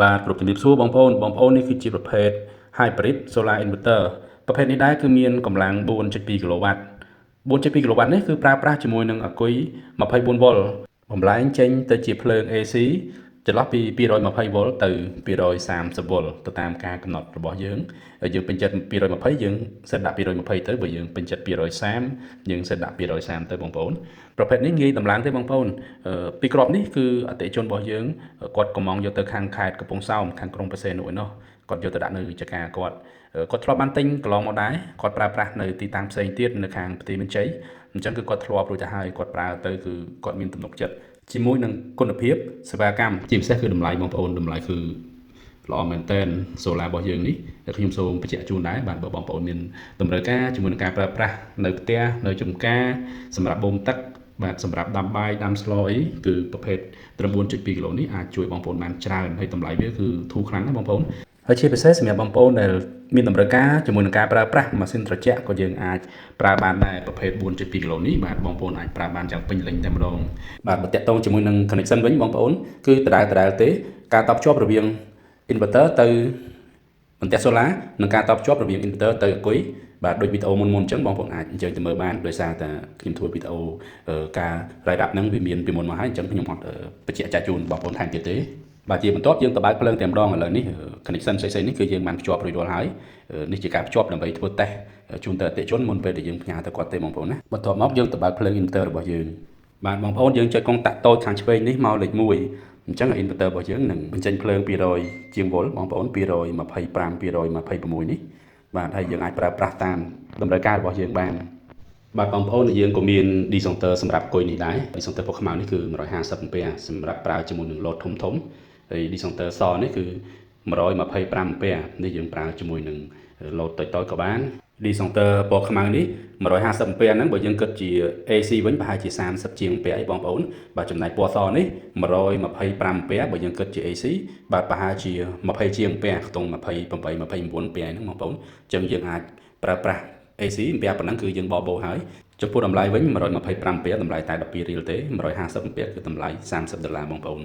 បាទគ្រប់ជំរាបសួរបងប្អូននេះគឺជាប្រភេទ Hybrid Solar Inverter ប្រភេទនេះដែរគឺមានកម្លាំង 4.2 kW 4.2 kW នេះគឺប្រើប្រាស់ជាមួយនឹងអាគុយ 24V បំលែងចេញទៅជាភ្លើង AC ចន្លោះពី 220V ទៅ 230V ទៅតាមការកំណត់របស់យើងយើងពេញចិត្ត220យើងសេតដាក់220ទៅបើយើងពេញចិត្ត230យើងសេតដាក់230ទៅបងប្អូនប្រភេទនេះងាយតម្លើងទេបងប្អូនពីក្របនេះគឺអតិថិជនរបស់យើងគាត់កំងយកទៅខាងខេត្តកំពង់សោមខាងក្រុងបរសេនុឯណោះគាត់យកទៅដាក់នៅចកាគាត់ធ្លាប់បានទិញកន្លងមកដែរគាត់ប្រើប្រាស់នៅទីតាំងផ្សេងទៀតនៅខាងប្រទេសមានជ័យអញ្ចឹងគឺគាត់ធ្លាប់រួចទៅហើយគាត់ប្រើទៅគឺគាត់មានទំនុកចិត្តជាមួយនឹងគុណភាពសេវាកម្មជាពិសេសគឺតម្លៃបងប្អូនតម្លៃគឺល្អមែនតើ solar របស់យើងនេះខ្ញុំសូមបញ្ជាក់ជូនដែរបាទបើបងប្អូនមានតម្រូវការជាមួយនឹងការប្រើប្រាស់នៅផ្ទះនៅចំការសម្រាប់បូមទឹកបាទសម្រាប់ដាំបាយដាំស្លអីគឺប្រភេទត្រឹម 4.2 គីឡូនេះអាចជួយបងប្អូនបានច្រើនហើយតម្លៃវាគឺធូរខ្លាំងណាស់បងប្អូនហើយជាពិសេសសម្រាប់បងប្អូនដែលមានតម្រូវការជាមួយនឹងការប្រើប្រាស់ម៉ាស៊ីនត្រជាក់ក៏យើងអាចប្រើបានដែរប្រភេទ 4.2 គីឡូនេះបាទបងប្អូនអាចប្រើបានយ៉ាងពេញលេញតែម្ដងបាទបើតាក់ទងជាមួយនឹង connection វិញបងប្អូនគឺដដែលទេការតបភ្ជាប់រវាង inverter ទៅបន្ទះ solar និងការតបភ្ជាប់រវាង inverter ទៅអាគុយបាទដូចវីដេអូមុនអញ្ចឹងបងប្អូនអាចអញ្ជើញទៅមើលបានដោយសារតែខ្ញុំធ្វើវីដេអូការរ៉ាយដាប់ហ្នឹងវាមានពីមុនមកហើយអញ្ចឹងខ្ញុំអត់បញ្ជាក់ចាស់ជូនបងប្អូនថែមទៀតទេបាទជាបន្ទាប់យើងទៅបើកភ្លើងតែម្ដងឥឡូវនេះ connection ផ្សេងៗនេះគឺយើងបានភ្ជាប់រួចរាល់ហើយនេះជាការភ្ជាប់ដើម្បីធ្វើតេស្តជូនទៅអតិថិជនមុនពេលដែលយើងផ្ញើទៅគាត់ទេបងប្អូនណាបន្ទាប់មកយើងទៅបើកភ្លើង inverter របស់យើងបាទបងប្អូនយើងចុចកុងតាក់តូចខាងឆ្វេងនេះមកលេខ1អញ្ចឹង inverter របស់យើងនឹងបញ្ចេញភ្លើង200ជាងវ៉ុលបងប្អូន225 226នេះបាទហើយយើងអាចប្រើប្រាស់តាមតម្រូវការរបស់យើងបានបាទបងប្អូនយើងក៏មាន disjonctor សម្រាប់គុយនេះដែរ disjonctor ពណ៌ខ្មៅនេះគឺ150 ampere សម្រាប់ប្រើជាមួយនឹង load ធំហើយ disjonctor សនេះគឺ125 ampere នេះយើងប្រើជាមួយនឹង load តូចៗក៏បាន disjonctor ពណ៌ខ្មៅនេះ150 ampere ហ្នឹងបើយើងគិតជា AC វិញប្រហែលជា30ជាង ampere អីបងប្អូនបាទចំណែកពណ៌សនេះ125 ampere បើយើងគិតជា AC បាទប្រហែលជា20ជាង ampere ខ្ទង់28 29 ampere ហ្នឹងបងប្អូនអញ្ចឹងយើងអាចប្រើប្រាស់ AC ampere ប៉ុណ្ណឹងគឺយើងបបោហើយចំពោះតម្លៃវិញ125 ampere តម្លៃតែ12រៀលទេ150 ampere គឺតម្លៃ$30បងប្អូន